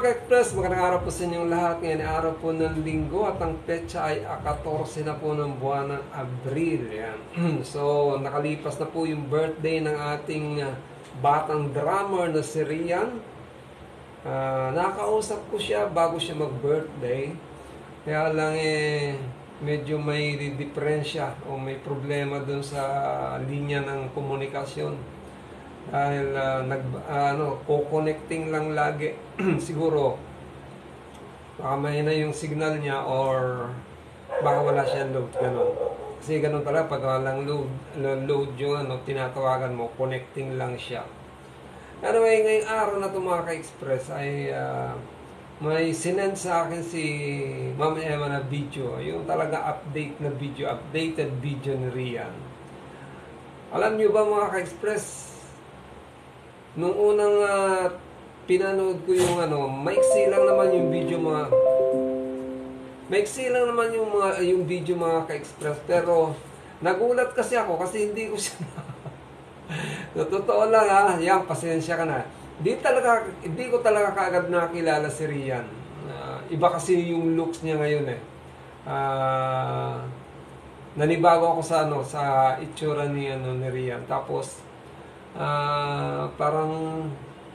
ka-express, magandang araw po sa inyong lahat. Ngayon ay araw po ng linggo at ang petsa ay 14 na po ng buwan ng Abril. Yan. So, nakalipas na po yung birthday ng ating batang drummer na si Rian. Nakausap ko siya bago siya mag-birthday. Kaya lang medyo may diferensya o may problema dun sa linya ng komunikasyon. Dahil co-connecting lang lagi. Siguro baka mahina yung signal niya or baka wala siyang load, ganun. Kasi ganun pala pag walang load yung tinatawagan mo, connecting lang siya. Anyway, ngayong araw na ito mga ka-express ay may sinend sa akin si Ma'am Emma na video, yung talaga updated video ni Rian. Alam nyo ba mga ka-express, nung unang pinanood ko yung maiksi lang naman yung video yung video mga ka-express, pero nagulat kasi ako kasi hindi ko siya sa totoo lang yan, pasensya ka na. Hindi ko talaga kaagad nakilala si Rian. Iba kasi yung looks niya ngayon nanibago ako sa itsura ni Rian. Tapos parang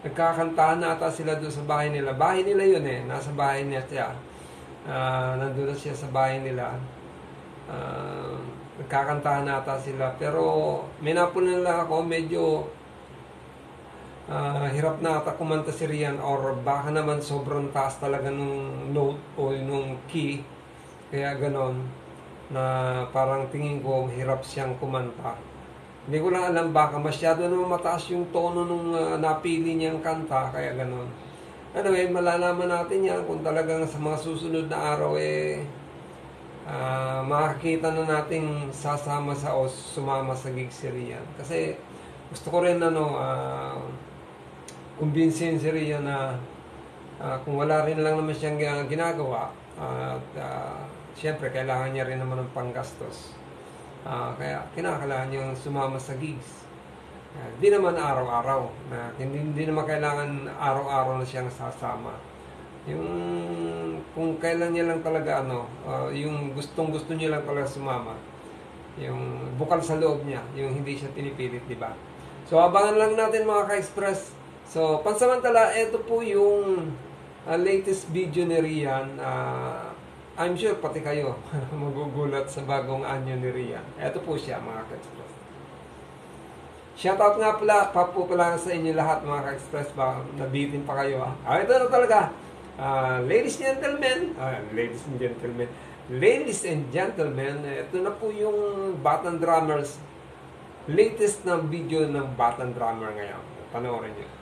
nagkakantahan na ata sila doon sa bahay nila. Bahay nila yun nasa bahay niya siya. Nandun na siya sa bahay nila. Nagkakantahan na ata sila. Pero minapunan lang ako, medyo hirap na ata kumanta si Rian, or baka naman sobrang taas talaga nung note o nung key. Kaya ganon, na parang tingin ko hirap siyang kumanta. Hindi ko lang alam, baka masyado naman mataas yung tono nung napili niyang kanta, kaya ganon. Anyway, malalaman natin yan kung talagang sa mga susunod na araw makakita na nating sasama o sumama sa gig si Rian. Kasi gusto ko rin kumbinsin si Rian na kung wala rin lang naman siyang ginagawa, siyempre kailangan niya rin naman ng panggastos. Kaya kinakailangan niyang sumama sa gigs. Hindi naman araw-araw. Hindi naman kailangan araw-araw na siyang sasama. Yung kung kailan niya lang talaga yung gustong-gusto niya lang talaga sumama. Yung bukal sa loob niya, yung hindi siya pinipilit, di ba? So abangan lang natin mga ka-express. So pansamantala, ito po yung latest video ni Rian. I'm sure pati kayo magugulat sa bagong anyo ni Rian. Ito po siya mga ka-express. Shoutout nga pala sa inyo lahat mga ka-express. Baka nabitin pa kayo ito na talaga. Ladies and gentlemen, ito na po yung Batang Drummers latest na video ng Batang Drummer ngayon. Panoorin nyo.